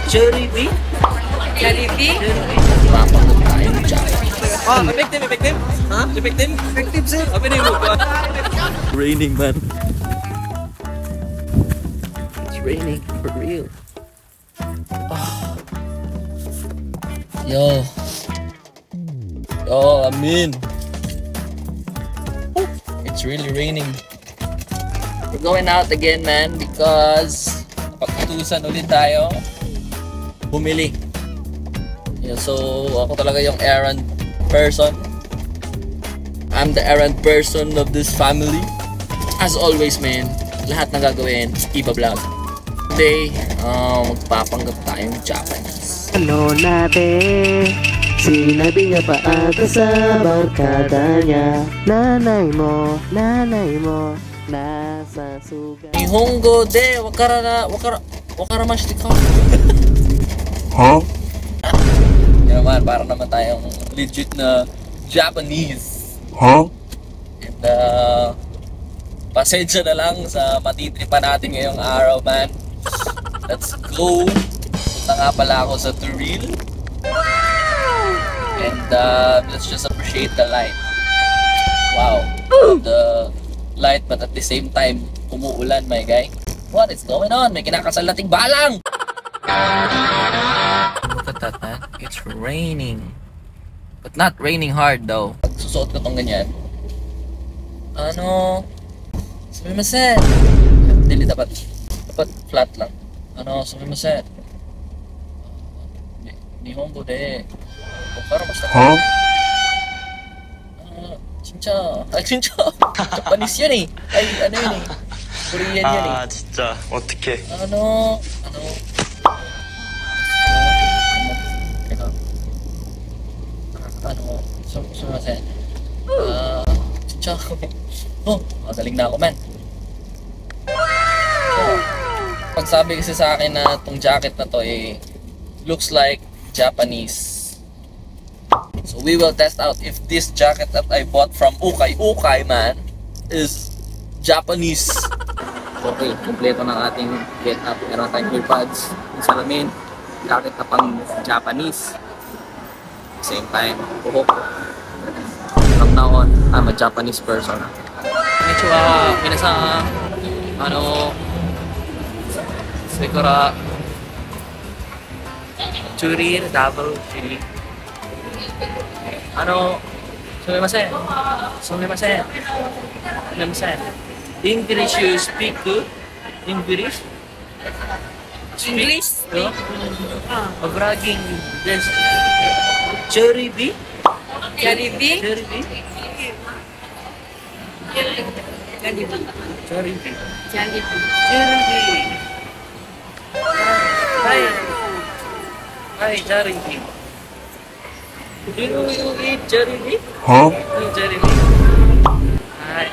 Jollibee? Jollibee? Papanggap tayo ng Jollibee. Effective? Ha? Effective, sir. Raining, man. It's raining for real. Yo, I'm in. It's really raining. We're going out again, man, because pag-utusan ulit tayo bumili. Yeah, so ako talaga yung errand person. I'm the errand person of this family. As always, man, lahat ng gagawin, iba-vlog. Today, magpapanggap tayong Japanese. Hello natin, sinabi niya pa ata sa barkada niya. Nanay mo, nasa sugat. Nihongo de wakaramashite ka. Huh? Yan naman, para naman tayong legit na Japanese. Huh? And pasensya na lang sa matitripan natin ngayong araw, man. Let's go. Punta nga pala ako sa Turil. And let's just appreciate the light. Wow. The light, but at the same time, umuulan, my guy. What is going on? May kinakasal nating balang! Look at that, man. It's raining. But not raining hard, though. Pag susuot ko tong ganyan, sumimasen. Dili, dapat flat lang. Sumimasen. Nihongo de wakaramashita ka. Huh? 진짜 Japanese yun eh. Ay, ano yun eh. Korean yun eh. 진짜 어떡해. Teka. Sumimasen. 진짜. Magaling na ako, man. Pag sabi kasi sa akin na tong jacket na to eh, looks like Japanese. So we will test out if this jacket that I bought from Ukay, man, is Japanese. Okay, kompleto ng ating get up. Meron tayong earbuds, yung salamin, jacket na pang Japanese. Same time, buhok. From now on, I'm a Japanese person. Konnichiwa, minasan. Churir, double chili. Sumimasen. English, you speak English? English? No? Bragging this. Jollibee? Jollibee? Jollibee? Jollibee. Jollibee. Jollibee. Hi, Jollibee. Do you eat Jollibee? Huh? Jollibee. Hi.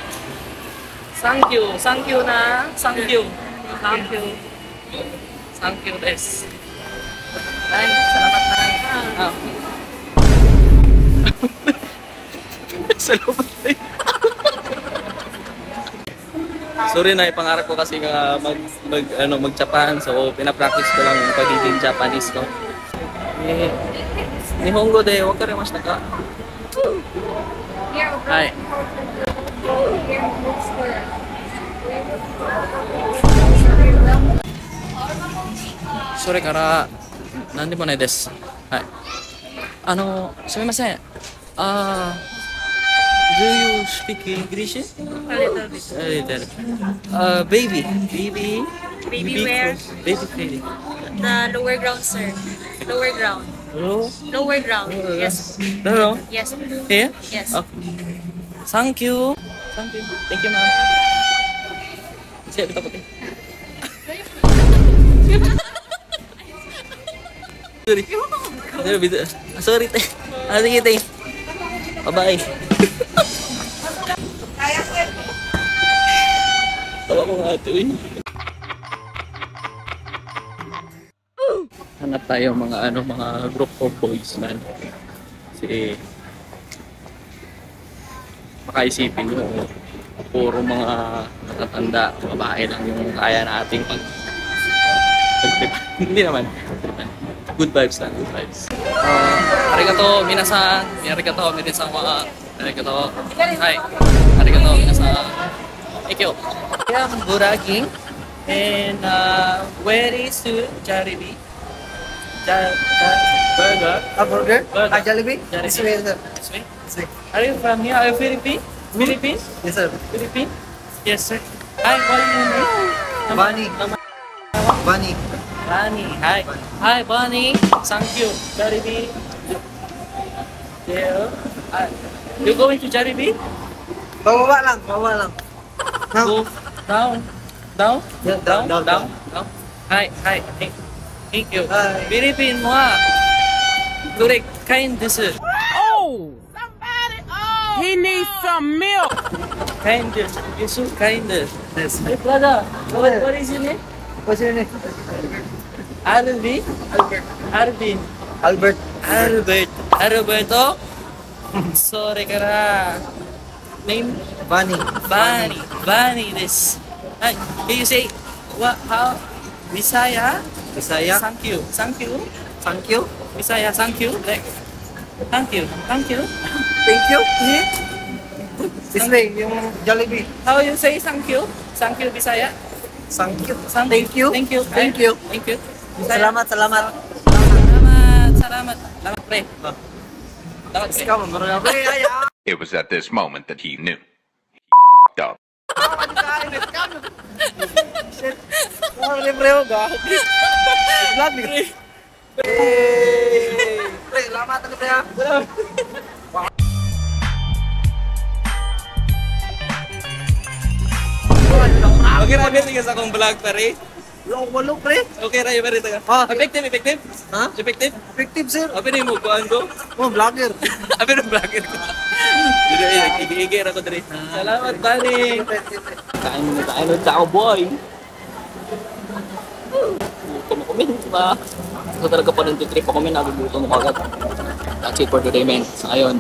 Thank you na. Thank you des. Ay, salamat na. Salamat na. Sorry na, ipangarap ko kasi nga mag-Japan, so pinapractice ko lang yung pagiging Japanese ko. Nihongo de wakaramashita ka. Hi. Sorry kara nandi mo na desu. Hai. Sumimasen. Do you speak English? A little bit. A little. Baby Where? Baby. The lower ground, sir. Lower ground. Hello? Lower ground. Yes. Hello? Yes. Here? Yes. Okay. Thank you. Thank you, ma'am. Siya, dito pati. Sorry. Sorry, te. Sige, te. Bye-bye. Tawa ko nga ito eh. Hanap tayo mga group of boys, man. Kasi makaisipin nyo, puro mga natatanda, babae lang yung kaya nating Hindi naman. Good vibes lang, good vibes. Arigato minasan, arigato minasan wa, arigato. Hi. Arigato minasan. Thank you. I am Buraging and where is Jollibee? Burger. A burger? Burger. A Jollibee? Jollibee. This way, sir. This way. This way. Are you from here? Are you Philippines? Philippines? Yes, sir. Philippines? Yes, sir. Hi, what is your name? Bunny. Bunny. Bunny. Hi. Hi, Bunny. Thank you. Jollibee. Yeah. You going to Jollibee? Bababa lang, bababa lang. Now. Go down. Down? Yeah, down, down, down. Hi. Thank you. Hi. Philippines wa 그래 kind desu. He needs some milk. Kind. You so kind. Yes. Hey brother, what is your name? What's your name? Alvin. Albert. Alvin. Albert. Alberto. Sorry kara. Name Bunny. Bunny this. Hi, can you say what how Bisaya? Bisaya. Thank you. Thank you. Bisaya, thank you. Like, thank you. Thank you. This way, yung Jollibee. How you say thank you? Thank you, Bisaya. Thank you. Thank you. Thank you. Thank you. Bisaya. Salamat. Salamat, pre. Salamat, pre. Ikaw, marunong ako. It was at this moment that he knew. He up. Shit. Libre ako, gago. Vlog ni. Pre, salamat libre ha. Okay, rabi tingin sa akong vlog, pare. Walo, pre. Okay, rabi pare taga. Ah. Effective. Ha? Effective. Effective, sir. Abi ni mo kuan ko. Oh, vlogger. Abi ni vlogger ko. Dili, igigir ako diri. Salamat, Bunny. Kain mo ako, boy. Kumakumin, diba? So talaga pa ng trip ako, nagugutom mo agad. That's it for today, men. Sa ngayon,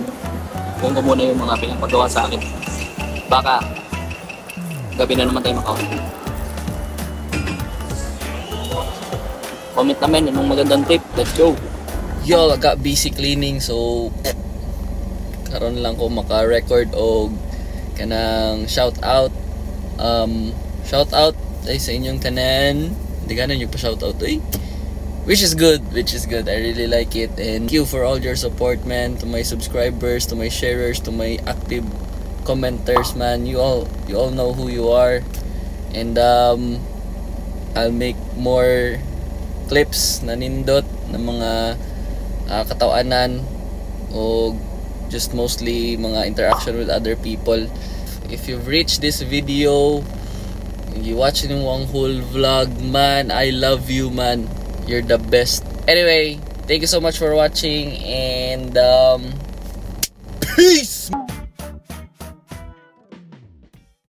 gawin ko muna yung mga pinapagawa sa akin. Baka, gabi na naman tayo makauwi. Comment naman, anong magandang tip. Let's go! Yo, I got busy cleaning, so karon lang ko maka-record o kanang shout out ay sa inyong tanan. Hindi ka na nyo pa shout out which is good. I really like it, and thank you for all your support, man, to my subscribers, to my sharers, to my active commenters, man. You all know who you are, and I'll make more clips na nindot ng mga katawanan o just mostly mga interaction with other people. If you've reached this video, you watching yung whole vlog, man, I love you, man. You're the best. Anyway, thank you so much for watching, and peace.